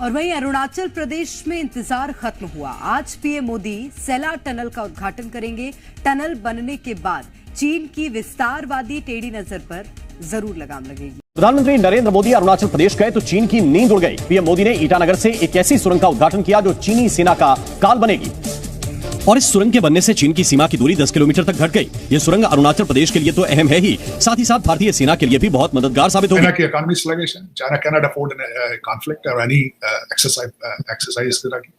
और वहीं अरुणाचल प्रदेश में इंतजार खत्म हुआ। आज पीएम मोदी सेला टनल का उद्घाटन करेंगे। टनल बनने के बाद चीन की विस्तारवादी टेढ़ी नजर पर जरूर लगाम लगेगी। प्रधानमंत्री नरेंद्र मोदी अरुणाचल प्रदेश गए तो चीन की नींद उड़ गई। पीएम मोदी ने ईटानगर से एक ऐसी सुरंग का उद्घाटन किया जो चीनी सेना का काल बनेगी और इस सुरंग के बनने से चीन की सीमा की दूरी 10 किलोमीटर तक घट गई। ये सुरंग अरुणाचल प्रदेश के लिए तो अहम है ही, साथ ही साथ भारतीय सेना के लिए भी बहुत मददगार साबित होगी। China की economy sluggish, China cannot afford a conflict or any exercise इस तरह की,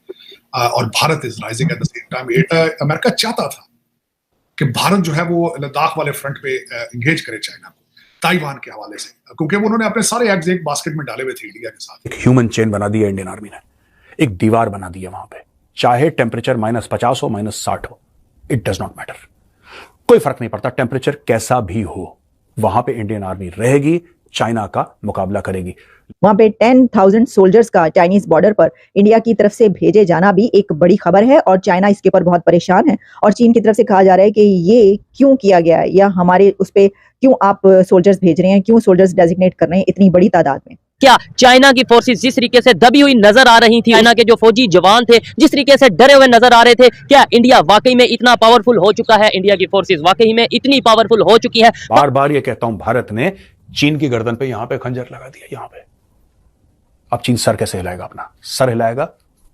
और Bharat is rising at the same time. America चाहता था कि भारत जो है वो लद्दाख वाले फ्रंट पे एंगेज करे चाइना को, ताइवान के हवाले से, क्योंकि उन्होंने अपने सारे एग्स एक बास्केट में डाले हुए थे इंडिया के साथ। एक ह्यूमन चेन बना दी है इंडियन आर्मी ने, एक दीवार बना दी है वहां पे, चाहे टेम्परेचर -50 हो -60 हो, इट डज नॉट मैटर, कोई फर्क नहीं पड़ता। टेम्परेचर कैसा भी हो, वहां पे इंडियन आर्मी रहेगी, चाइना का मुकाबला करेगी। वहां पे 10,000 सोल्जर्स का चाइनीज बॉर्डर पर इंडिया की तरफ से भेजे जाना भी एक बड़ी खबर है और चाइना इसके ऊपर बहुत परेशान है। और चीन की तरफ से कहा जा रहा है कि ये क्यों किया गया है, या हमारे उस पे क्यों आप सोल्जर्स भेज रहे हैं, क्यों सोल्जर्स डेजिग्नेट कर रहे हैं इतनी बड़ी तादाद में। क्या चाइना की फोर्सेस जिस तरीके से दबी हुई नजर आ रही थी, चाइना के जो फौजी जवान थे जिस तरीके से डरे हुए नजर आ रहे थे, क्या इंडिया वाकई में इतना पावरफुल हो चुका है? इंडिया की फोर्सेस वाकई में इतनी पावरफुल हो चुकी है? बार बार ये कहता हूं, भारत ने चीन की गर्दन पे यहां पे खंजर लगा दिया, यहां पे। अब चीन सर कैसे हिलाएगा? अपना सर हिलाएगा,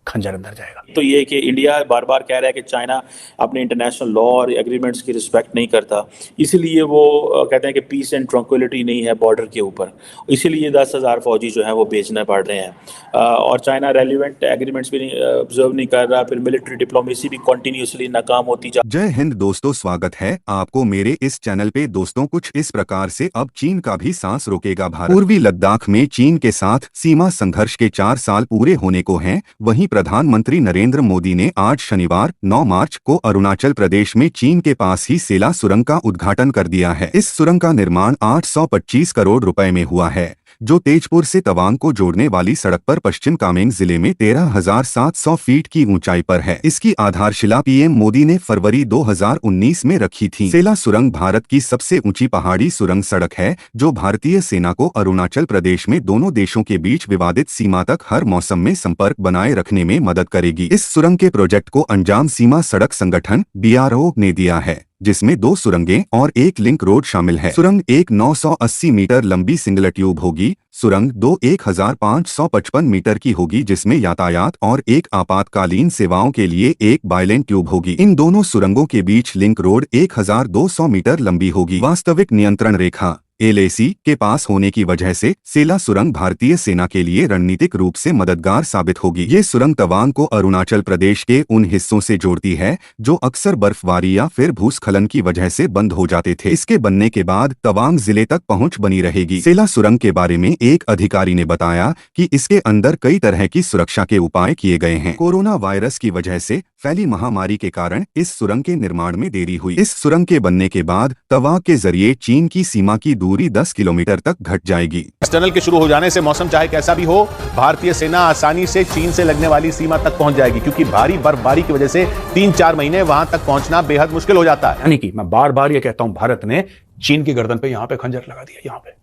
खंजर अंदर जाएगा। तो ये कि इंडिया बार बार कह रहा है कि चाइना अपने इंटरनेशनल लॉ और एग्रीमेंट्स की रिस्पेक्ट नहीं करता, इसीलिए वो कहते हैं कि पीस एंड ट्रंक्विलिटी नहीं है बॉर्डर के ऊपर, इसीलिए 10,000 फौजी जो हैं वो भेजने पड़ रहे हैं। और चाइना रेलिवेंट एग्रीमेंट्स भी ऑब्जर्व नहीं कर रहा, फिर मिलिट्री डिप्लोमेसी भी कंटिन्यूसली नाकाम होती जा। जय हिंद दोस्तों, स्वागत है आपको मेरे इस चैनल पे। दोस्तों, कुछ इस प्रकार से अब चीन का भी सांस रोकेगा भारत। पूर्वी लद्दाख में चीन के साथ सीमा संघर्ष के 4 साल पूरे होने को हैं। वहीं प्रधानमंत्री नरेंद्र मोदी ने आज शनिवार 9 मार्च को अरुणाचल प्रदेश में चीन के पास ही सेला सुरंग का उद्घाटन कर दिया है। इस सुरंग का निर्माण 825 करोड़ रुपए में हुआ है, जो तेजपुर से तवांग को जोड़ने वाली सड़क पर पश्चिम कामेंग जिले में 13,700 फीट की ऊंचाई पर है। इसकी आधारशिला पीएम मोदी ने फरवरी 2019 में रखी थी। सेला सुरंग भारत की सबसे ऊंची पहाड़ी सुरंग सड़क है, जो भारतीय सेना को अरुणाचल प्रदेश में दोनों देशों के बीच विवादित सीमा तक हर मौसम में संपर्क बनाए रखने में मदद करेगी। इस सुरंग के प्रोजेक्ट को अंजाम सीमा सड़क संगठन BRO ने दिया है, जिसमें 2 सुरंगें और 1 लिंक रोड शामिल है। सुरंग एक 980 मीटर लंबी सिंगल ट्यूब होगी। सुरंग 2 1555 मीटर की होगी, जिसमें यातायात और एक आपातकालीन सेवाओं के लिए एक बाइलेन ट्यूब होगी। इन दोनों सुरंगों के बीच लिंक रोड 1200 मीटर लंबी होगी। वास्तविक नियंत्रण रेखा LAC के पास होने की वजह से सेला सुरंग भारतीय सेना के लिए रणनीतिक रूप से मददगार साबित होगी। ये सुरंग तवांग को अरुणाचल प्रदेश के उन हिस्सों से जोड़ती है जो अक्सर बर्फबारी या फिर भूस्खलन की वजह से बंद हो जाते थे। इसके बनने के बाद तवांग जिले तक पहुंच बनी रहेगी। सेला सुरंग के बारे में एक अधिकारी ने बताया कि इसके अंदर कई तरह की सुरक्षा के उपाय किए गए हैं। कोरोना वायरस की वजह से फैली महामारी के कारण इस सुरंग के निर्माण में देरी हुई। इस सुरंग के बनने के बाद तवांग के जरिए चीन की सीमा की दूरी 10 किलोमीटर तक घट जाएगी। इस टनल के शुरू हो जाने से मौसम चाहे कैसा भी हो, भारतीय सेना आसानी से चीन से लगने वाली सीमा तक पहुंच जाएगी, क्योंकि भारी बर्फबारी की वजह से 3-4 महीने वहां तक पहुंचना बेहद मुश्किल हो जाता है। यानी कि मैं बार बार ये कहता हूं, भारत ने चीन की गर्दन पे यहां पे खंजर लगा दिया, यहां पे।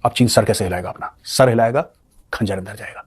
अब चीन सर कैसे हिलाएगा? अपना सर हिलाएगा, खंजर अंदर जाएगा।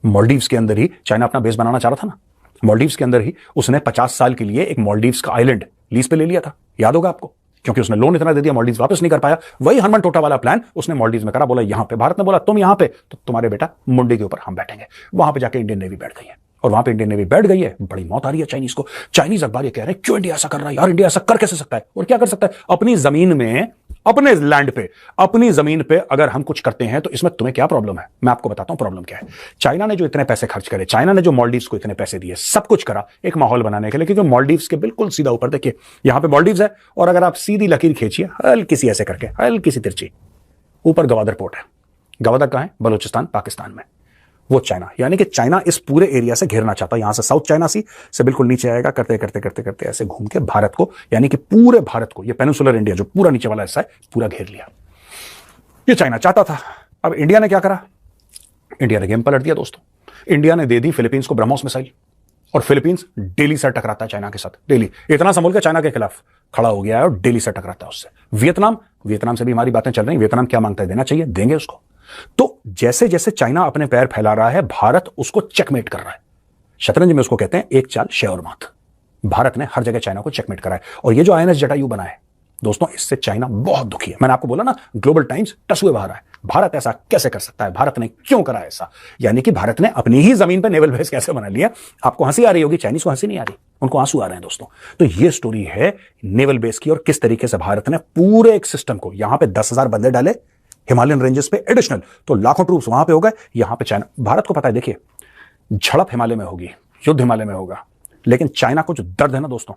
मालदीव्स के अंदर ही चाइना अपना बेस बनाना चाह रहा था ना। मालदीव्स के अंदर ही उसने 50 साल के लिए एक मालदीव्स का आइलैंड लीज पे ले लिया था, याद होगा आपको, क्योंकि उसने लोन इतना दे दिया, मालदीव्स वापस नहीं कर पाया। वही हरमन टोटा वाला प्लान उसने मालदीव्स में करा। बोला यहां पे, भारत ने बोला तुम यहां पे, तो तुम्हारे बेटा मुंडे के ऊपर हम बैठेंगे। वहां पे जाके इंडियन नेवी बैठ गई है, और वहां पे इंडियन नेवी बैठ गई है, बड़ी मौत आ रही है चाइनीज को। चाइनीज अखबार ये कह रहे हैं क्यों इंडिया ऐसा कर रहा है यार, इंडिया ऐसा कर कैसे सकता है? और क्या कर सकता है? अपनी जमीन में, अपने लैंड पे, अपनी जमीन पे अगर हम कुछ करते हैं तो इसमें तुम्हें क्या प्रॉब्लम है? मैं आपको बताता हूं प्रॉब्लम क्या है। चाइना ने जो इतने पैसे खर्च करे, चाइना ने जो मालदीव्स को इतने पैसे दिए, सब कुछ करा एक माहौल बनाने के लिए, क्योंकि मालदीव्स के बिल्कुल सीधा ऊपर देखिए, यहां पे मालदीव्स है, और अगर आप सीधी लकीर खींचिए हल्की सी ऐसे करके, हल्की सी तिरछी, ऊपर गवादर पोर्ट है। गवादर कहां है? बलूचिस्तान, पाकिस्तान में। वो चाइना, यानी कि चाइना इस पूरे एरिया से घेरना चाहता है। यहां से साउथ चाइना सी से बिल्कुल नीचे आएगा, करते करते करते करते ऐसे घूम के भारत को, यानी कि पूरे भारत को, ये पेनिनसुलर इंडिया जो पूरा नीचे वाला हिस्सा है, पूरा घेर लिया। ये चाइना चाहता था। अब इंडिया ने क्या करा? इंडिया ने गेम पलट दिया दोस्तों। इंडिया ने दे दी फिलीपींस को ब्रह्मोस मिसाइल, और फिलीपींस डेली से टकराता है चाइना के साथ, डेली। इतना संभल के चाइना के खिलाफ खड़ा हो गया है और डेली से टकराता है उससे। वियतनाम से भी हमारी बातें चल रही। वियतनाम क्या मांगता है? देना चाहिए, देंगे उसको। तो जैसे जैसे चाइना अपने पैर फैला रहा है, भारत उसको चेकमेट कर रहा है। शतरंज में उसको कहते हैं एक चाल शय और मात। भारत ने हर जगह चाइना को चेकमेट करा है। और ये जो आईएनएस जटायु बना है दोस्तों, इससे चाइना बहुत दुखी है। मैंने आपको बोला ना, ग्लोबल टाइम्स टसुए बाहर है, भारत ऐसा कैसे कर सकता है, भारत ने क्यों करा ऐसा। यानी कि भारत ने अपनी ही जमीन पर नेवल बेस कैसे बना लिया। आपको हंसी आ रही होगी, चाइनीज को हंसी नहीं आ रही, उनको आंसू आ रहे हैं दोस्तों। तो ये स्टोरी है नेवल बेस की, और किस तरीके से भारत ने पूरे एक सिस्टम को, यहां पे 10,000 बंदे डाले हिमालयन रेंजेस पे एडिशनल, तो लाखों ट्रूप्स वहां पे हो गए। यहां पे चाइना, भारत को पता है, देखिए झड़प हिमालय में होगी, युद्ध हिमालय में होगा, लेकिन चाइना को जो दर्द है ना दोस्तों,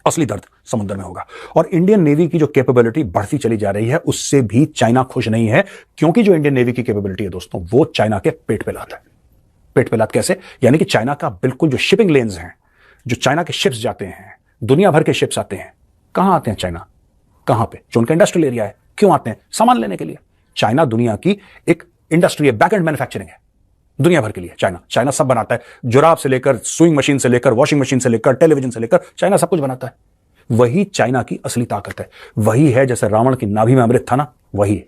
असली दर्द समुद्र में होगा। और इंडियन नेवी की जो कैपेबिलिटी बढ़ती चली जा रही है, उससे भी चाइना खुश नहीं है, क्योंकि जो इंडियन नेवी की कैपेबिलिटी है दोस्तों, वो चाइना के पेट पे लात है। पेट पे लात कैसे? यानी कि चाइना का बिल्कुल जो शिपिंग लेन्स हैं, जो चाइना के शिप्स जाते हैं, दुनिया भर के शिप्स आते हैं, कहां आते हैं चाइना? कहां पे? जो उनका इंडस्ट्रियल एरिया है। क्यों आते हैं? सामान लेने के लिए। चाइना दुनिया की एक इंडस्ट्री है, बैक एंड मैन्युफैक्चरिंग है दुनिया भर के लिए। चाइना सब बनाता है, जुराब से लेकर, सुइंग मशीन से लेकर, वॉशिंग मशीन से लेकर, टेलीविजन से लेकर, चाइना सब कुछ बनाता है। वही चाइना की असली ताकत है। वही है, जैसे रावण की नाभि में अमृत था ना, वही,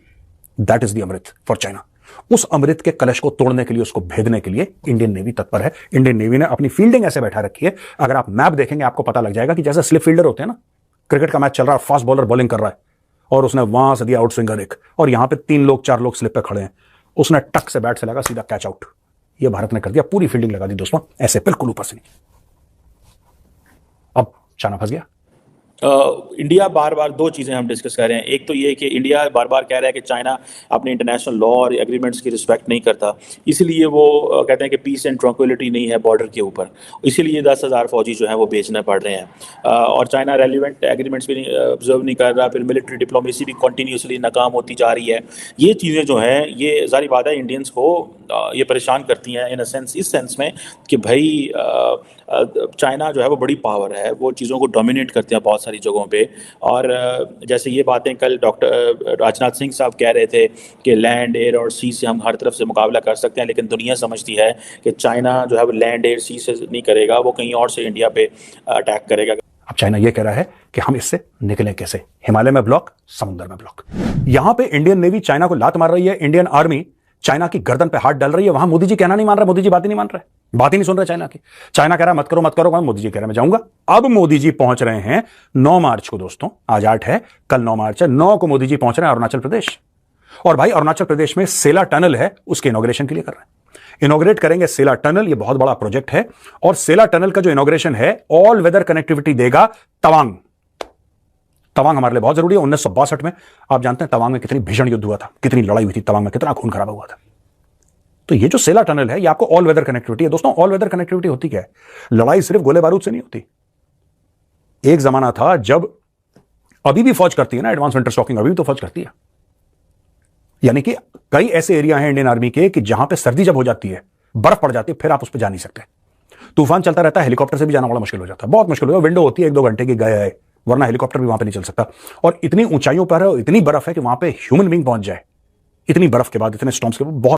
दैट इज द अमृत फॉर चाइना। उस अमृत के कलश को तोड़ने के लिए, उसको भेदने के लिए इंडियन नेवी तत्पर है। इंडियन नेवी ने अपनी फील्डिंग ऐसे बैठा रखी है, अगर आप मैप देखेंगे आपको पता लग जाएगा कि जैसे स्लिप फील्डर होते हैं ना, क्रिकेट का मैच चल रहा है, फास्ट बॉलर बॉलिंग कर रहा है और उसने वहां से दिया आउट स्विंगर एक, और यहां पे 3 लोग 4 लोग स्लिप पे खड़े हैं, उसने टक से बैट से लगा, सीधा कैच आउट। ये भारत ने कर दिया, पूरी फील्डिंग लगा दी दोस्तों, ऐसे बिल्कुल ऊपर से नहीं। अब चाइना फंस गया। इंडिया बार बार 2 चीज़ें हम डिस्कस कर रहे हैं। एक तो ये कि इंडिया बार बार कह रहा है कि चाइना अपने इंटरनेशनल लॉ और एग्रीमेंट्स की रिस्पेक्ट नहीं करता, इसलिए वो कहते हैं कि पीस एंड ट्रंक्विलिटी नहीं है बॉर्डर के ऊपर, इसीलिए 10,000 फौजी जो है वो बेचने पड़ रहे हैं। और चाइना रेलिवेंट एग्रीमेंट्स भी ऑब्जर्व नहीं कर रहा, फिर मिलिट्री डिप्लोमेसी भी कंटिन्यूसली नाकाम होती जा रही है। ये चीज़ें जो हैं, ये ज़ाहिर बात है इंडियंस को ये परेशान करती हैं इन अ सेंस, इस सेंस में कि भाई चाइना जो है वो बड़ी पावर है, वो चीज़ों को डोमिनेट करते हैं बहुत सारी जगहों पे। और जैसे ये बातें कल डॉक्टर राजनाथ सिंह साहब कह रहे थे कि लैंड, एयर और सी से हम हर तरफ से मुकाबला कर सकते हैं, लेकिन दुनिया समझती है कि चाइना जो है वो लैंड, एयर, सी से नहीं करेगा, वो कहीं और से इंडिया पे अटैक करेगा। अब चाइना ये कह रहा है कि हम इससे निकलें कैसे? हिमालय में ब्लॉक, समुद्र में ब्लॉक। यहां पे इंडियन नेवी चाइना को लात मार रही है, इंडियन आर्मी चाइना की गर्दन पे हाथ डाल रही है। वहां मोदी जी कहना नहीं मान रहा, मोदी जी बात ही नहीं मान रहे, बात ही नहीं सुन रहे चाइना की। चाइना कह रहा है मत करो मत करो, मोदी जी कह रहे हैं मैं जाऊंगा। अब मोदी जी पहुंच रहे हैं 9 मार्च को दोस्तों, आज 8 है, कल 9 मार्च है, 9 को मोदी जी पहुंच रहे हैं अरुणाचल प्रदेश। और भाई अरुणाचल प्रदेश में सेला टनल है, उसके इनॉग्रेशन के लिए कर रहे हैं। इनॉग्रेट करेंगे सेला टनल, ये बहुत बड़ा प्रोजेक्ट है। और सेला टनल का जो इनॉग्रेशन है, ऑल वेदर कनेक्टिविटी देगा तवांग। तवांग हमारे लिए बहुत जरूरी है। 1962 में आप जानते हैं तवांग में कितनी भीषण युद्ध हुआ था, कितनी लड़ाई हुई थी तवांग में, कितना खून खराबा हुआ था। तो ये जो सेला टनल है, ये आपको ऑल वेदर कनेक्टिविटी है दोस्तों। ऑल वेदर कनेक्टिविटी होती क्या है? लड़ाई सिर्फ गोले बारूद से नहीं होती। एक जमाना था जब, अभी भी फौज करती है ना एडवांस विंटर स्टॉकिंग, अभी भी तो फौज करती है। यानी कि कई ऐसे एरिया हैं इंडियन आर्मी के कि जहां पे सर्दी जब हो जाती है, बर्फ पड़ जाती है, फिर आप उस पर जा नहीं सकते। तूफान चलता रहता है, हेलीकॉप्टर से भी जाना बड़ा मुश्किल हो जाता है, बहुत मुश्किल हो जाता है। विंडो होती है 1-2 घंटे की, गए है, वरना हेलीकॉप्टर भी वहां पे नहीं चल सकता। और इतनी ऊंचाइयों पर है, इतनी बर्फ है कि वहां पे ह्यूमन बीइंग पहुंच जाए, इतनी बर्फ के बाद, इतने स्टॉर्म्स के बाद बहुत